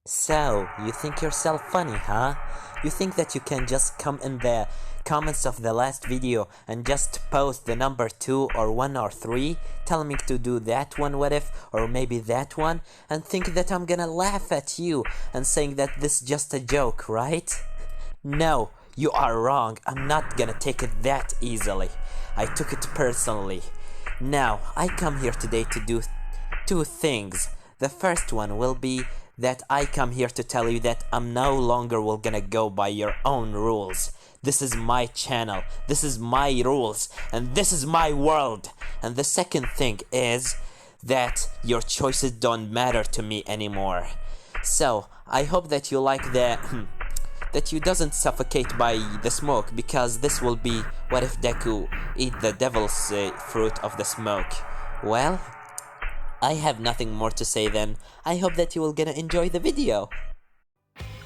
So, you think yourself funny, huh? You think that you can just come in the comments of the last video and just post the number 2 or 1 or 3, tell me to do that one what if, or maybe that one, and think that I'm gonna laugh at you and saying that this is just a joke, right? No, you are wrong. I'm not gonna take it that easily. I took it personally. Now, I come here today to do two things. The first one will be that I come here to tell you that I'm no longer gonna go by your own rules. This is my channel, this is my rules, and this is my world. And the second thing is that your choices don't matter to me anymore. So, I hope that you like the that you doesn't suffocate by the smoke, because this will be what if Deku eat the devil's fruit of the smoke. Well, I have nothing more to say then. I hope that you will gonna enjoy the video.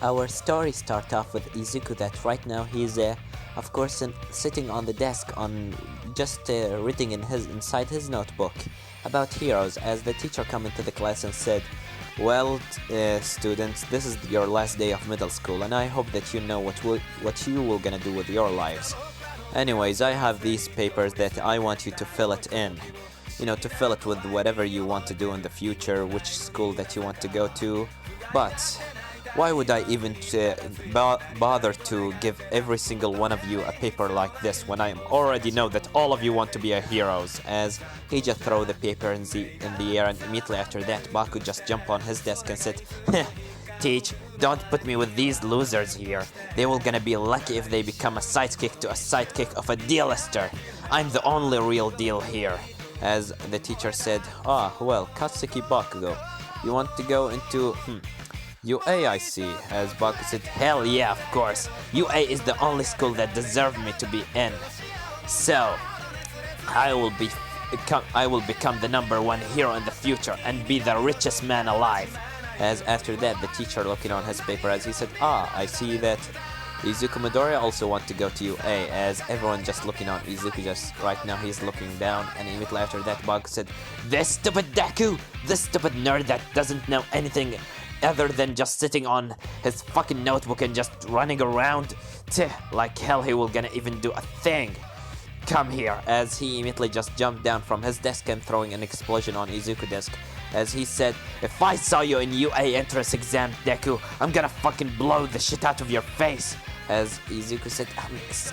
Our story start off with Izuku that right now he's of course sitting on the desk on just reading inside his notebook about heroes, as the teacher come into the class and said, well, students, this is your last day of middle school, and I hope that you know what you will gonna do with your lives. Anyways, I have these papers that I want you to fill it in. You know, to fill it with whatever you want to do in the future, which school that you want to go to. But why would I even bother to give every single one of you a paper like this when I already know that all of you want to be heroes? As he just throw the paper in the air, and immediately after that Baku just jump on his desk and said, Teach, don't put me with these losers here. They will gonna be lucky if they become a sidekick to a sidekick of a D-lister. I'm the only real deal here. As the teacher said, well, Katsuki Bakugou, you want to go into, UA, I see. As Baku said, hell yeah, of course. UA is the only school that deserves me to be in. So, I will become the #1 hero in the future and be the richest man alive. As after that, the teacher looking on his paper as he said, I see that Izuku Midoriya also want to go to UA, as everyone just looking on Izuku just right now, he's looking down, and immediately after that Bug said, this stupid Deku, this stupid nerd that doesn't know anything other than just sitting on his fucking notebook and just running around, like hell he will gonna even do a thing. Come here, as he immediately just jumped down from his desk and throwing an explosion on Izuku's desk, as he said, if I saw you in UA entrance exam, Deku, I'm gonna fucking blow the shit out of your face. As Izuku said,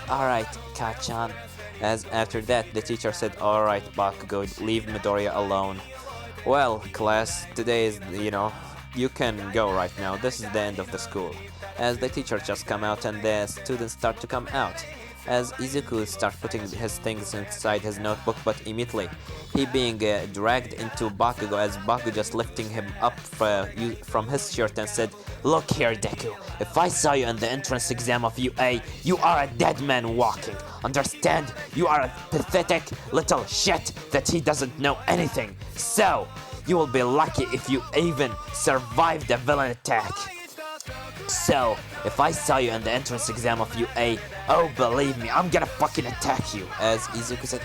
alright, Kachan. As after that, the teacher said, alright, Bakugou, leave Midoriya alone. Well, class, today is, you can go right now. This is the end of the school. As the teacher just come out and the students start to come out. As Izuku starts putting his things inside his notebook, but immediately he being dragged into Bakugou, as Bakugou just lifting him up from his shirt and said, look here, Deku, if I saw you in the entrance exam of UA, you are a dead man walking. Understand? You are a pathetic little shit that he doesn't know anything. So, you will be lucky if you even survive the villain attack. So, if I saw you in the entrance exam of UA, oh believe me, I'm gonna fucking attack you. As Izuku said,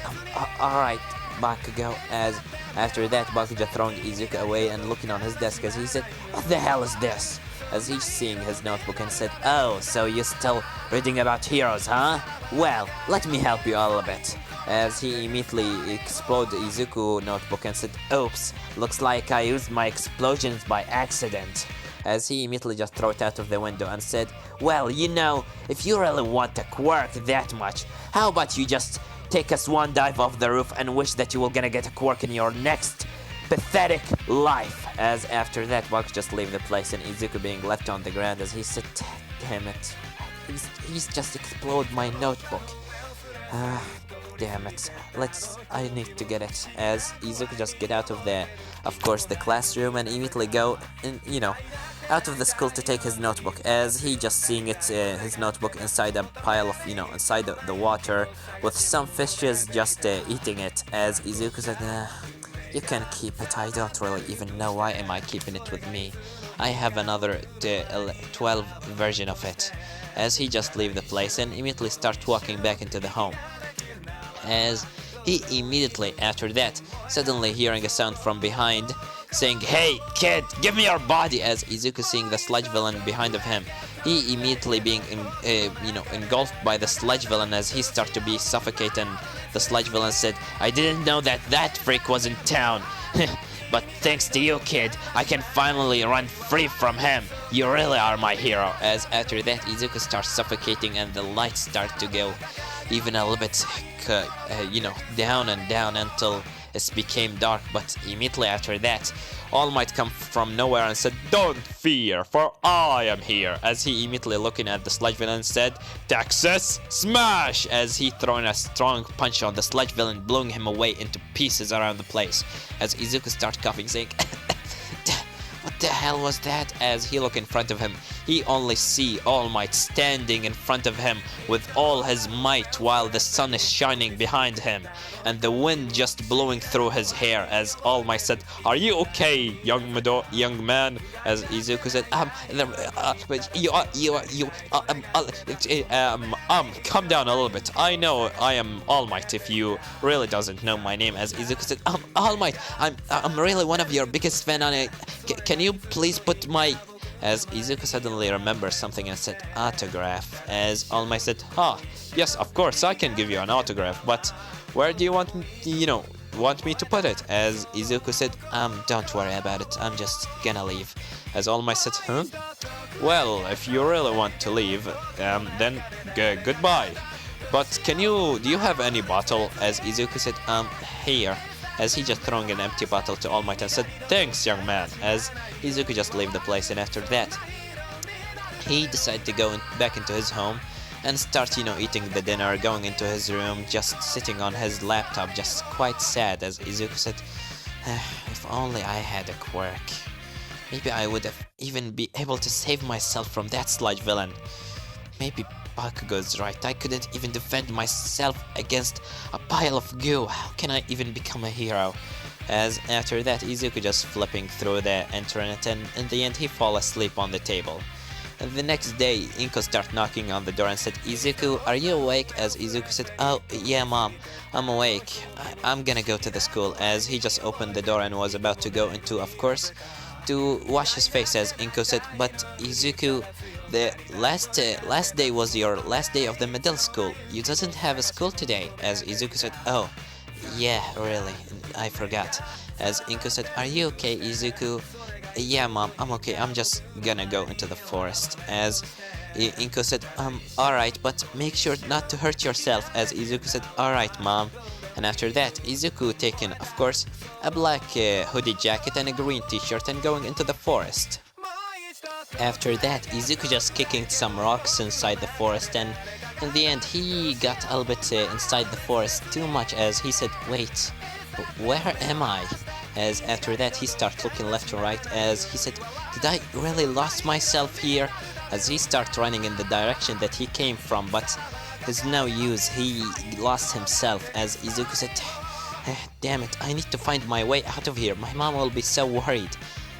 alright, Bakugou. As after that, Bakugou just throwing Izuku away and looking on his desk as he said, what the hell is this? As he's seeing his notebook and said, oh, so you're still reading about heroes, huh? Well, let me help you all a bit. As he immediately exploded Izuku notebook and said, oops, looks like I used my explosions by accident. As he immediately just threw it out of the window and said, well, if you really want to quirk that much, how about you just take a swan dive off the roof and wish that you were gonna get a quirk in your next pathetic life. As after that, Buck just leave the place and Izuku being left on the ground as he said, damn it, he's just exploded my notebook. Damn it, I need to get it. As Izuku just get out of the classroom and immediately go in, out of the school to take his notebook, as he just seeing his notebook inside a pile of, inside the water with some fishes just eating it. As Izuku said, you can keep it, I don't really even know why am I keeping it with me. I have another 12 version of it. As he just leave the place and immediately start walking back into the home. As he immediately after that, suddenly hearing a sound from behind, saying, "Hey kid, give me your body!" As Izuku seeing the sludge villain behind of him, he immediately being engulfed by the sludge villain as he started to be suffocated. And the sludge villain said, "I didn't know that freak was in town. But thanks to you, kid, I can finally run free from him. You really are my hero." As after that, Izuku starts suffocating and the lights start to go even a little bit, down and down until it became dark. But immediately after that, All Might come from nowhere and said, "Don't fear, for I am here." As he immediately looking at the sludge villain said, "Texas, smash!" As he throwing a strong punch on the sludge villain, blowing him away into pieces around the place. As Izuku starts coughing, saying, "What the hell was that?" As he look in front of him, he only see All Might standing in front of him with all his might while the sun is shining behind him and the wind just blowing through his hair. As All Might said, "Are you okay, young man?" As Izuku said, calm down a little bit. I know I am All Might if you really doesn't know my name." As Izuku said, "All Might, I'm really one of your biggest fan on it. Can you please put my..." As Izuku suddenly remembers something and said, "Autograph." As All Might said, "Yes, of course I can give you an autograph, but where do you want me to put it?" As Izuku said, "Don't worry about it, I'm just gonna leave." As All Might said, "Well, if you really want to leave, then goodbye. But do you have any bottle?" As Izuku said, "Here." As he just throwing an empty bottle to All Might and said, "Thanks, young man." As Izuku just leave the place, and after that, he decided to go back into his home and start, eating the dinner, going into his room, just sitting on his laptop, just quite sad. As Izuku said, "If only I had a quirk. Maybe I would have even be able to save myself from that sludge villain. Maybe Bakugou's right. I couldn't even defend myself against a pile of goo. How can I even become a hero?" As after that, Izuku just flipping through the internet, and in the end he fall asleep on the table. And the next day, Inko start knocking on the door and said, "Izuku, are you awake?" As Izuku said, "Oh, yeah, mom, I'm awake. I'm gonna go to the school." As he just opened the door and was about to go into, of course, to wash his face. As Inko said, "But Izuku, the last day was your last day of the middle school. You doesn't have a school today." As Izuku said, "Oh, yeah, really, I forgot." As Inko said, "Are you okay, Izuku?" "Yeah, mom, I'm okay. I'm just gonna go into the forest." As Inko said, "Alright, but make sure not to hurt yourself." As Izuku said, "Alright, mom." And after that, Izuku taking, of course, a black hoodie jacket and a green t-shirt and going into the forest. After that, Izuku just kicking some rocks inside the forest, and in the end he got a little bit inside the forest too much. As he said, "Wait, where am I?" As after that he started looking left and right. As he said, "Did I really lost myself here?" As he started running in the direction that he came from, but there's no use, he lost himself. As Izuku said, "Damn it, I need to find my way out of here. My mom will be so worried."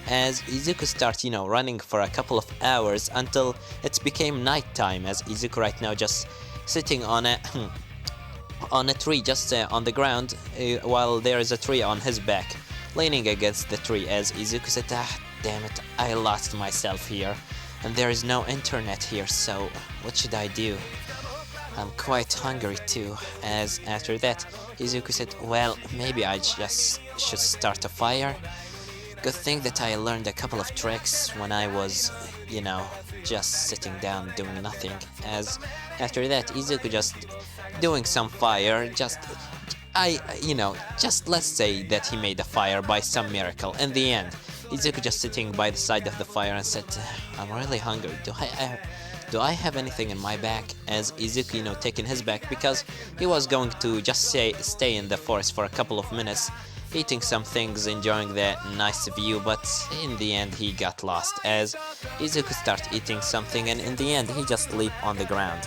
As Izuku starts, running for a couple of hours until it became nighttime. As Izuku right now just sitting on a tree, just on the ground, while there is a tree on his back, leaning against the tree. As Izuku said, "Damn it, I lost myself here, and there is no internet here, so what should I do? I'm quite hungry too." As after that, Izuku said, "Well, maybe I just should start a fire. Good thing that I learned a couple of tricks when I was, just sitting down doing nothing." As after that, Izuku just doing some fire, just let's say that he made a fire by some miracle. In the end, Izuku just sitting by the side of the fire and said, "I'm really hungry. Do I have anything in my bag?" As Izuku, taking his bag because he was going to just stay in the forest for a couple of minutes, eating some things, enjoying the nice view, but in the end he got lost. As Izuku started eating something, and in the end he just sleep on the ground.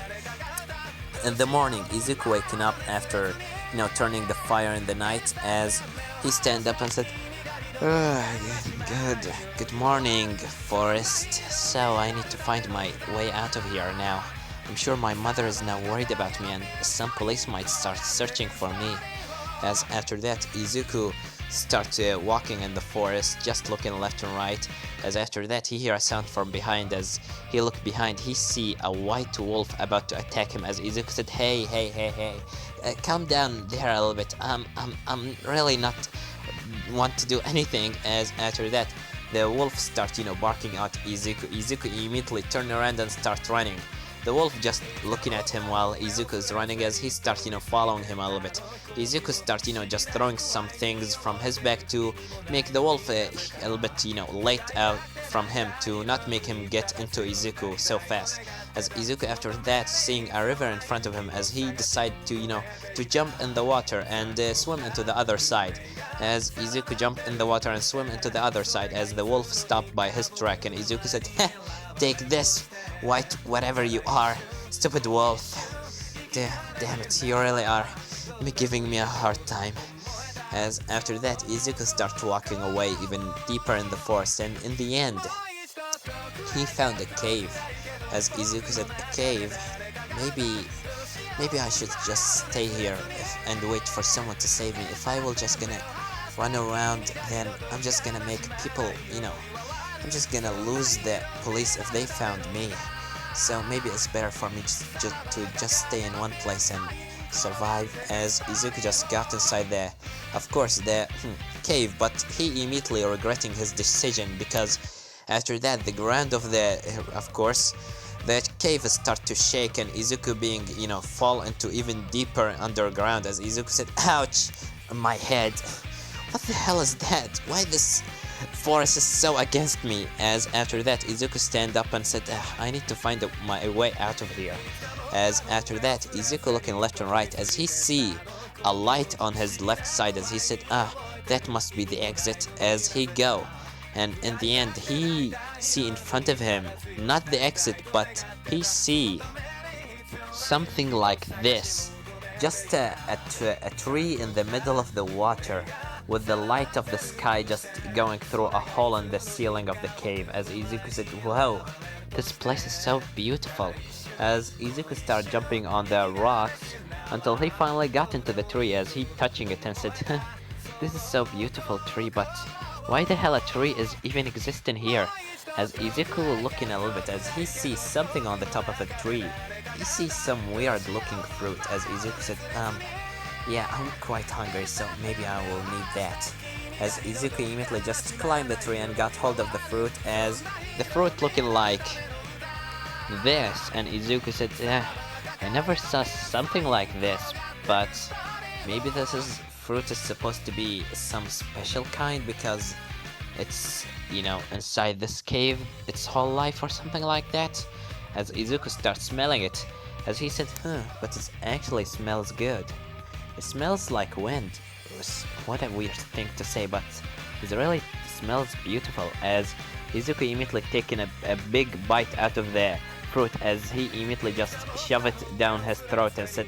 In the morning, Izuku waking up after, turning the fire in the night. As he stand up and said, Good morning, forest. So I need to find my way out of here now. I'm sure my mother is now worried about me and some police might start searching for me." As after that, Izuku start walking in the forest, just looking left and right. As after that, he hear a sound from behind. As he look behind, he see a white wolf about to attack him. As Izuku said, "Hey, hey, hey, hey, calm down there a little bit. I'm really not want to do anything." As after that, the wolf start, barking at Izuku. Izuku immediately turn around and start running. The wolf just looking at him while Izuku is running. As he starts, following him a little bit. Izuku starts, just throwing some things from his back to make the wolf a little bit, late out from him, to not make him get into Izuku so fast. As Izuku after that seeing a river in front of him, as he decided to jump in the water and swim into the other side. As Izuku jumped in the water and swim into the other side, as the wolf stopped by his track, and Izuku said, "Heh, take this, white whatever you are, stupid wolf. Damn it, you really are giving me a hard time." As after that, Izuku starts walking away even deeper in the forest, and in the end, he found a cave. As Izuku said, "A cave? Maybe I should just stay here and wait for someone to save me. If I will just gonna run around, then I'm just gonna make people, I'm just gonna lose the police if they found me. So maybe it's better for me to just stay in one place and survive." As Izuku just got inside the cave, but he immediately regretting his decision, because after that the ground of the cave start to shake, and Izuku being, fall into even deeper underground. As Izuku said, "Ouch, my head. What the hell is that? Why this forest is so against me?" As after that, Izuku stand up and said, "I need to find my way out of here." As after that, Izuku looking left and right, as he see a light on his left side. As he said, that must be the exit. As he go, and in the end, he see in front of him not the exit, but he see something like this, just a tree in the middle of the water, with the light of the sky just going through a hole in the ceiling of the cave. As Izuku said, "Wow, this place is so beautiful." As Izuku started jumping on the rocks until he finally got into the tree, as he touching it and said, "This is so beautiful tree, but why the hell a tree is even existing here?" As Izuku looking a little bit, as he sees something on the top of a tree. He sees some weird looking fruit. As Izuku said, "Yeah, I'm quite hungry, so maybe I will need that." As Izuku immediately just climbed the tree and got hold of the fruit, as the fruit looking like this. And Izuku said, "I never saw something like this, but maybe fruit is supposed to be some special kind, because it's, inside this cave its whole life or something like that." As Izuku starts smelling it, as he said, "But it actually smells good. It smells like wind." What a weird thing to say, but it really smells beautiful. As Izuku immediately taking a big bite out of the fruit, as he immediately just shoved it down his throat and said,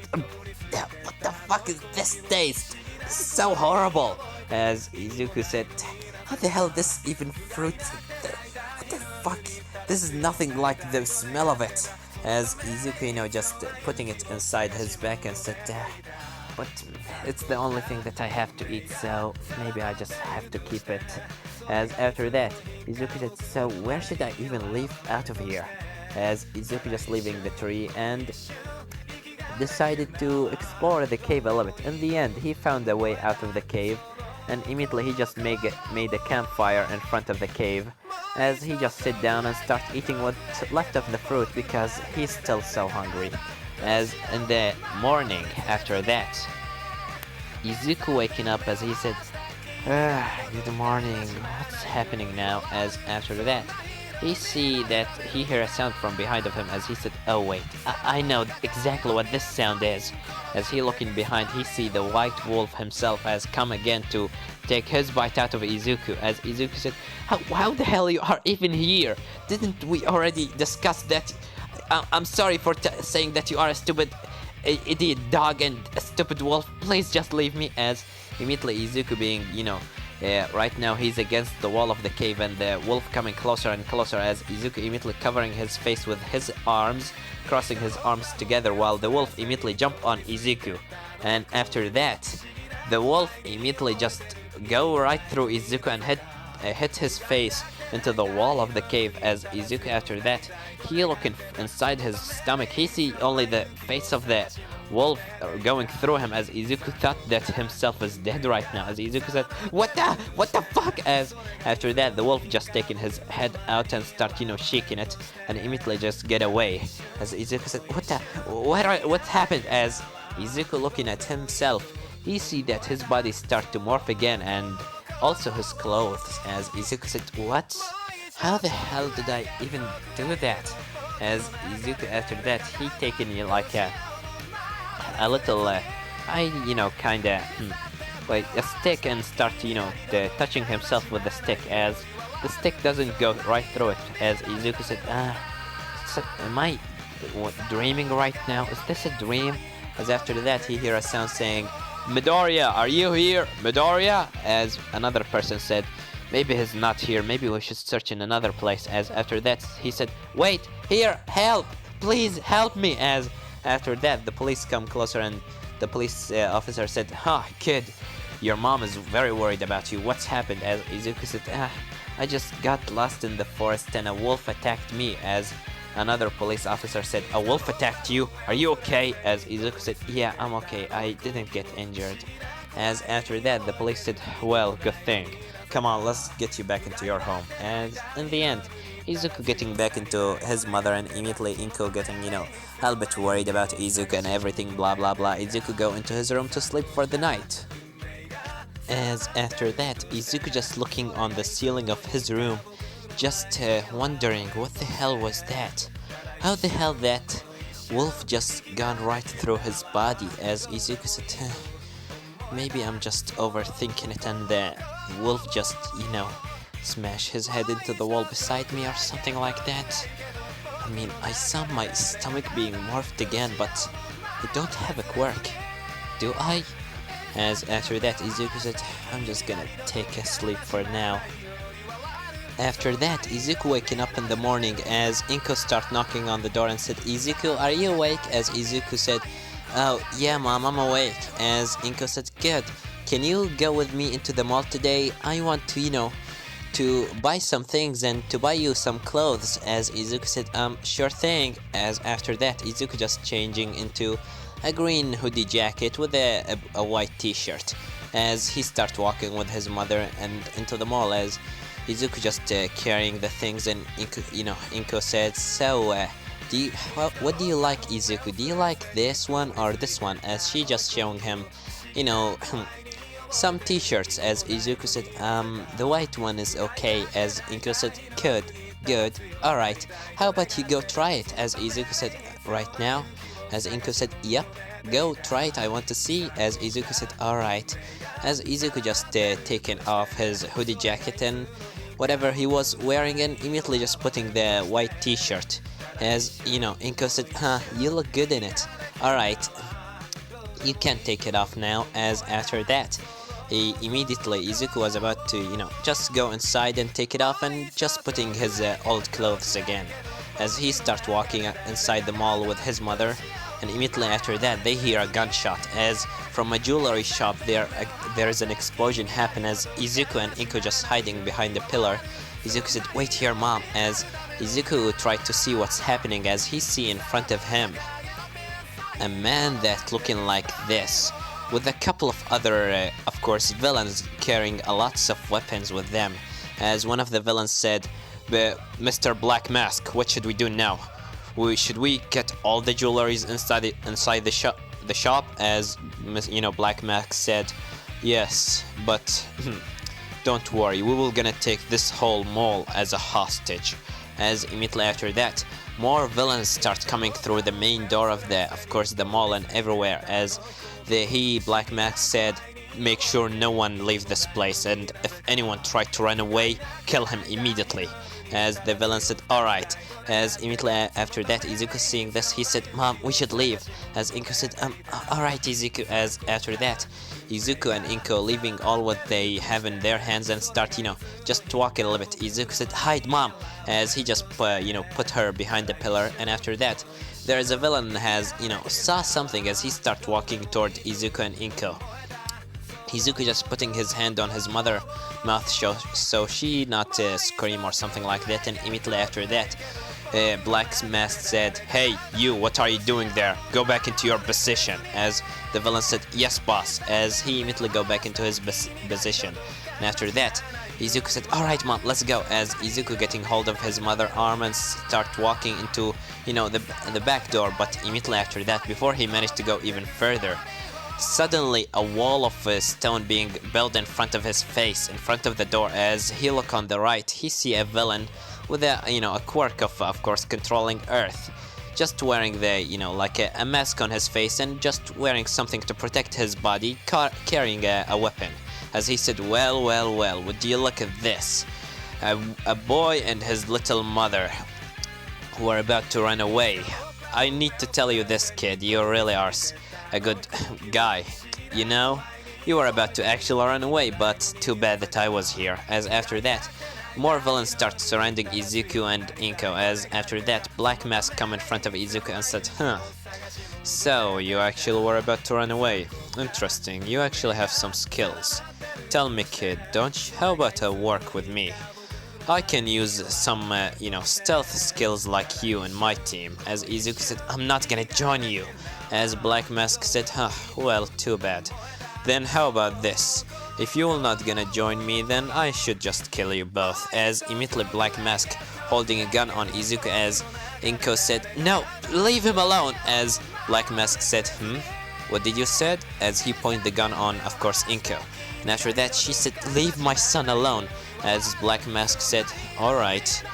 "What the fuck is this taste? This is so horrible." As Izuku said, "How the hell this even fruit? What the fuck? This is nothing like the smell of it." As Izuku, just putting it inside his back and said, "But it's the only thing that I have to eat, so maybe I just have to keep it." As after that, Izuku said, "So where should I even leave out of here?" As Izuku just leaving the tree and decided to explore the cave a little bit. In the end, he found a way out of the cave, and immediately he just made a campfire in front of the cave, as he just sit down and start eating what's left of the fruit, because he's still so hungry. As in the morning after that, Izuku waking up, as he said, "Good morning, what's happening now?" As after that, he see that he hear a sound from behind of him. As he said, "Oh wait, I know exactly what this sound is." As he looking behind, he see the white wolf himself has come again to take his bite out of Izuku. As Izuku said, how the hell you are even here? Didn't we already discuss that? I'm sorry for saying that you are a stupid idiot dog and a stupid wolf. Please just leave me." As immediately Izuku being, right now he's against the wall of the cave, and the wolf coming closer and closer. As Izuku immediately covering his face with his arms, crossing his arms together, while the wolf immediately jump on Izuku. And after that, the wolf immediately just go right through Izuku and hit his face into the wall of the cave. As Izuku after that, he looking inside his stomach, he see only the face of the wolf going through him, as Izuku thought that himself is dead right now. As Izuku said, what the fuck? As after that, the wolf just taking his head out and start, shaking it, and immediately just get away. As Izuku said, what happened? As Izuku looking at himself, he see that his body start to morph again, and also his clothes. As Izuku said, what? How the hell did I even do that? As Izuku after that, he taking like a little, kinda, like a stick, and start, touching himself with the stick, as the stick doesn't go right through it. As Izuku said, am I dreaming right now? Is this a dream? As after that, he hear a sound saying, Midoriya, are you here? Midoriya? As another person said, maybe he's not here, maybe we should search in another place. As after that, he said, wait, here, help, please help me. As after that, the police come closer, and the police officer said, kid, your mom is very worried about you. What's happened? As Izuku said, I just got lost in the forest and a wolf attacked me. As another police officer said, a wolf attacked you? Are you okay? As Izuku said, yeah, I'm okay. I didn't get injured. As after that, the police said, well, good thing. Come on, let's get you back into your home. And in the end, Izuku getting back into his mother, and immediately Inko getting, a little bit worried about Izuku and everything, blah blah blah. Izuku go into his room to sleep for the night. As after that, Izuku just looking on the ceiling of his room, just wondering what the hell was that? How the hell that wolf just gone right through his body? As Izuku said, maybe I'm just overthinking it, and the wolf just, smash his head into the wall beside me or something like that. I mean, I saw my stomach being morphed again, but I don't have a quirk, do I? As after that, Izuku said, I'm just gonna take a sleep for now. After that, Izuku waking up in the morning, as Inko start knocking on the door and said, Izuku, are you awake? As Izuku said, oh yeah mom, I'm awake. As Inko said, good, can you go with me into the mall today? I want to, to buy some things and to buy you some clothes. As Izuku said, sure thing. As after that, Izuku just changing into a green hoodie jacket with a white t-shirt, as he start walking with his mother and into the mall, as Izuku just carrying the things, and Inko said, so what do you like, Izuku? Do you like this one or this one? As she just showing him, some t-shirts. As Izuku said, the white one is okay. As Inko said, good, alright, how about you go try it? As Izuku said, right now? As Inko said, yep, go try it, I want to see. As Izuku said, alright. As Izuku just taken off his hoodie jacket and whatever he was wearing, and immediately just putting the white t-shirt. As Inko said, you look good in it. Alright, you can take it off now. As after that, immediately Izuku was about to, just go inside and take it off, and just putting his old clothes again. As he starts walking inside the mall with his mother, and immediately after that, they hear a gunshot. As from a jewelry shop, there is an explosion happen. As Izuku and Inko just hiding behind the pillar. Izuku said, wait here mom. As Izuku tried to see what's happening, as he see in front of him a man that looking like this, with a couple of other, of course, villains carrying lots of weapons with them. As one of the villains said, Mr. Black Mask, what should we do now? Should we get all the jewelries inside the shop? As Black Mask said, yes, but don't worry, we will gonna take this whole mall as a hostage. As immediately after that, more villains start coming through the main door of course, the mall and everywhere. As Black Mask said, make sure no one leaves this place, and if anyone tried to run away, kill him immediately. As the villain said, alright. As immediately after that, Izuku seeing this, he said, mom, we should leave. As Inko said, alright Izuku. As after that, Izuku and Inko leaving all what they have in their hands and start, just walking a little bit. Izuku said, hide mom. As he just, put her behind the pillar, and after that, there is a villain has, saw something as he start walking toward Izuku and Inko. Izuku just putting his hand on his mother mouth so she not scream or something like that, and immediately after that Black Mask said, "Hey, you, what are you doing there? Go back into your position." As the villain said, "Yes, boss," as he immediately go back into his position. And after that, Izuku said, "Alright, mom, let's go," as Izuku getting hold of his mother arm and start walking into, the back door, but immediately after that, before he managed to go even further, suddenly a wall of stone being built in front of his face, in front of the door. As he look on the right, he see a villain with a quirk of course, controlling Earth, just wearing like a mask on his face and just wearing something to protect his body, carrying a weapon. As he said, well, would you look at this? A boy and his little mother who are about to run away. I need to tell you this, kid, you really are a good guy. You were about to actually run away, but too bad that I was here. As after that, more villains start surrounding Izuku and Inko. As after that, Black Mask come in front of Izuku and said, "So, you actually were about to run away. Interesting, you actually have some skills. Tell me, kid, how about work with me? I can use some, stealth skills like you in my team." As Izuku said, "I'm not gonna join you." As Black Mask said, well, too bad. Then how about this? If you will not gonna join me, then I should just kill you both. As immediately Black Mask holding a gun on Izuku, as Inko said, "No, leave him alone." As Black Mask said, "What did you said?" As he pointed the gun on, of course, Inko. And after that, she said, "Leave my son alone." As Black Mask said, "Alright,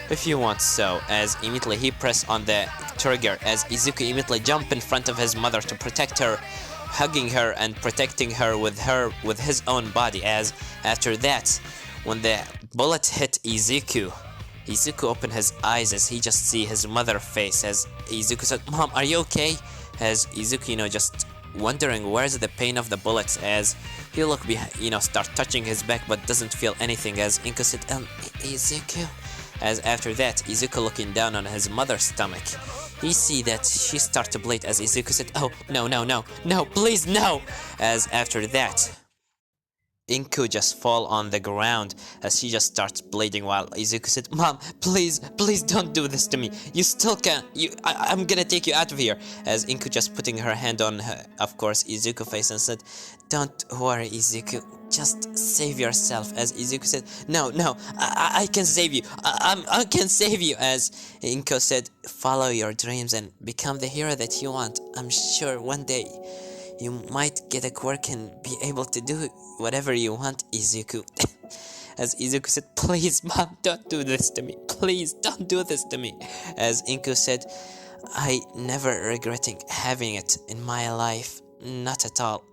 if you want so." As immediately he pressed on the trigger, as Izuku immediately jumped in front of his mother to protect her, hugging her and protecting her with his own body. As after that, when the bullet hit Izuku opened his eyes as he just see his mother face. As Izuku said, "Mom, are you okay?" As Izuku, just wondering where's the pain of the bullets. As he look behind, start touching his back but doesn't feel anything. As Inko said, "Izuku." As after that, Izuku looking down on his mother's stomach, he see that she start to bleed. As Izuku said, "Oh, no, please, no." As after that, Inko just fall on the ground as she just starts bleeding, while Izuku said, "Mom, please don't do this to me. You still can't. I'm gonna take you out of here." As Inko just putting her hand on, of course, Izuku's face and said, "Don't worry, Izuku. Just save yourself." As Izuku said, No, I can save you. I can save you." As Inko said, "Follow your dreams and become the hero that you want. I'm sure one day you might get a quirk and be able to do whatever you want, Izuku." As Izuku said, "Please, Mom, don't do this to me. Please, don't do this to me." As Inko said, "I never regretting having it in my life. Not at all.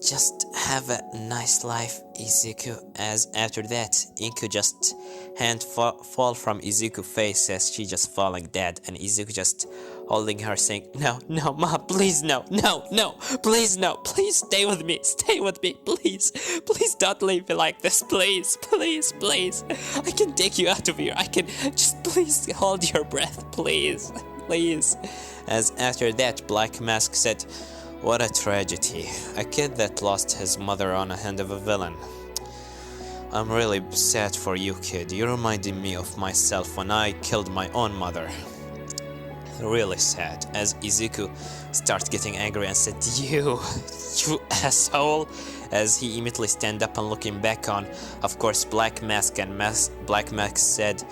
Just have a nice life, Izuku." As after that, Inko just hand fall from Izuku's face as she just falling dead, and Izuku just holding her saying, No, Mom, please, no, please, no, please stay with me, please don't leave me like this, please, I can take you out of here, I can, just please hold your breath, please. As after that, Black Mask said, "What a tragedy, a kid that lost his mother on the hand of a villain. I'm really sad for you, kid. You reminded me of myself when I killed my own mother. Really sad." As Izuku starts getting angry and said, You asshole." As he immediately stand up and looking back on, of course, Black Mask, and Black Mask said,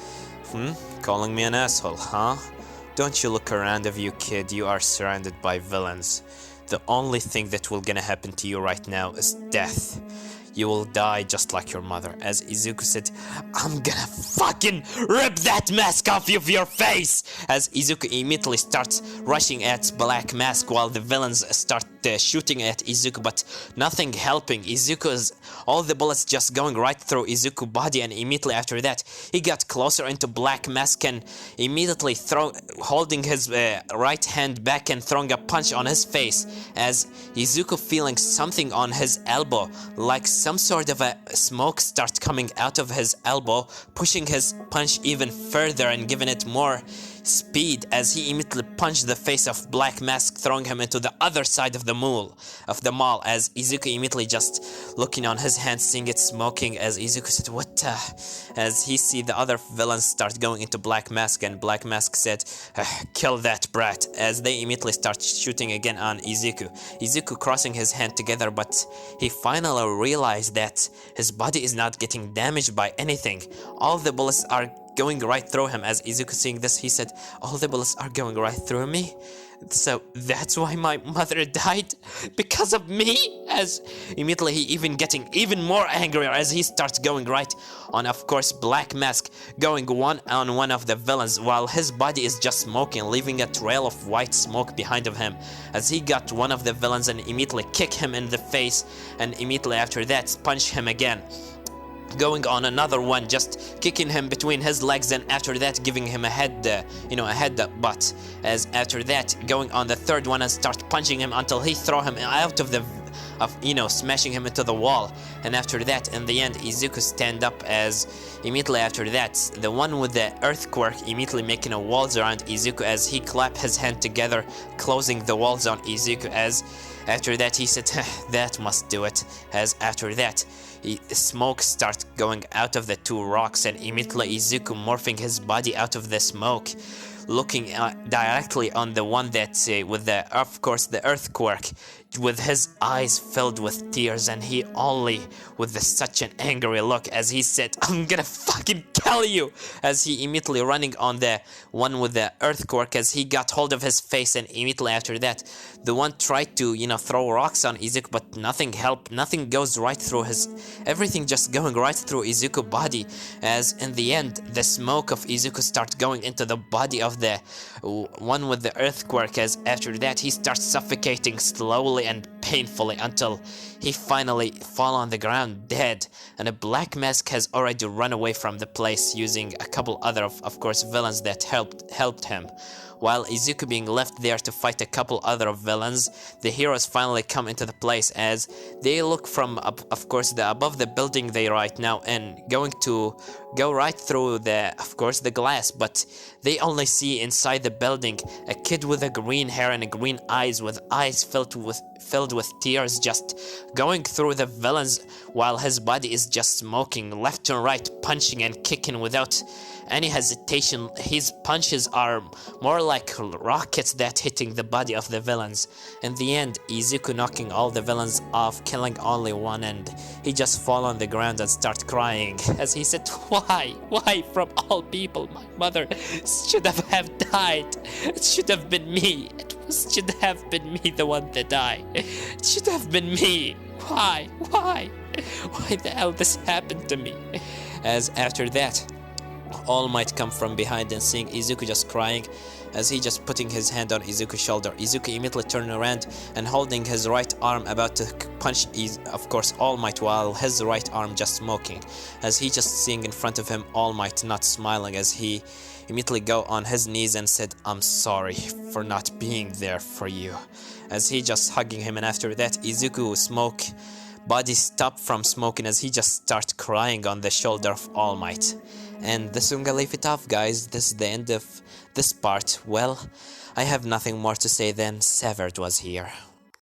"Calling me an asshole, huh? Don't you look around of you, kid. You are surrounded by villains. The only thing that will gonna happen to you right now is death. You will die just like your mother." As Izuku said, "I'm gonna fucking rip that mask off of your face." As Izuku immediately starts rushing at Black Mask while the villains start shooting at Izuku, but nothing helping. All the bullets just going right through Izuku's body, and immediately after that, he got closer into Black Mask and immediately holding his right hand back and throwing a punch on his face. As Izuku feeling something on his elbow, like some sort of a smoke start coming out of his elbow, pushing his punch even further and giving it more speed as he immediately punched the face of Black Mask, throwing him into the other side of the mall, as Izuku immediately just looking on his hand, seeing it smoking, as Izuku said, "What the?" As he see the other villains start going into Black Mask, and Black Mask said, "Kill that brat," as they immediately start shooting again on Izuku. Izuku crossing his hand together, but he finally realized that his body is not getting damaged by anything. All the bullets are going right through him. As Izuku seeing this, he said, "All the bullets are going right through me? So that's why my mother died? Because of me?" As immediately he even getting even more angrier as he starts going right on, of course, Black Mask, going one on one of the villains while his body is just smoking, leaving a trail of white smoke behind of him. As he got one of the villains and immediately kick him in the face, and immediately after that punch him again. Going on another one, just kicking him between his legs, and after that giving him a headbutt. As after that going on the third one and start punching him until he throw him out of the smashing him into the wall. And after that, in the end, Izuku stand up, as immediately after that, the one with the earthquake immediately making a walls around Izuku as he clapped his hand together, closing the walls on Izuku. As after that he said, "That must do it." As after that, smoke starts going out of the two rocks, and immediately Izuku morphing his body out of the smoke, looking directly on the one that with the, of course, the earthquake, with his eyes filled with tears, and he only with such an angry look as he said, "I'm gonna fucking kill you," as he immediately running on the one with the earthquake, as he got hold of his face, and immediately after that the one tried to throw rocks on Izuku, but nothing helped, nothing goes right through his, everything just going right through Izuku body. As in the end the smoke of Izuku starts going into the body of the one with the earthquake, as after that he starts suffocating slowly and painfully until he finally fall on the ground dead. And a Black Mask has already run away from the place using a couple other of course villains that helped him. While Izuku being left there to fight a couple other villains, the heroes finally come into the place as they look from of course the above the building they right now, and going to go right through the the glass, but they only see inside the building a kid with a green hair and green eyes, with eyes filled with tears, just going through the villains while his body is just smoking left and right, punching and kicking without any hesitation. His punches are more like rockets that hitting the body of the villains. In the end, Izuku knocking all the villains off, killing only one, and he just fall on the ground and start crying as he said, why from all people my mother should have died. It should have been me. It should have been me the one that died. It should have been me. Why the hell this happened to me? As after that, All Might come from behind and seeing Izuku just crying, as he just putting his hand on Izuku's shoulder. Izuku immediately turned around and holding his right arm about to punch of course All Might, while his right arm just smoking, as he just seeing in front of him All Might not smiling, as he immediately go on his knees and said, "I'm sorry for not being there for you," as he just hugging him. And after that, Izuku smoke body stopped from smoking as he just start crying on the shoulder of All Might. And this is gonna leave it off, guys. This is the end of this part. Well, I have nothing more to say than Severed was here.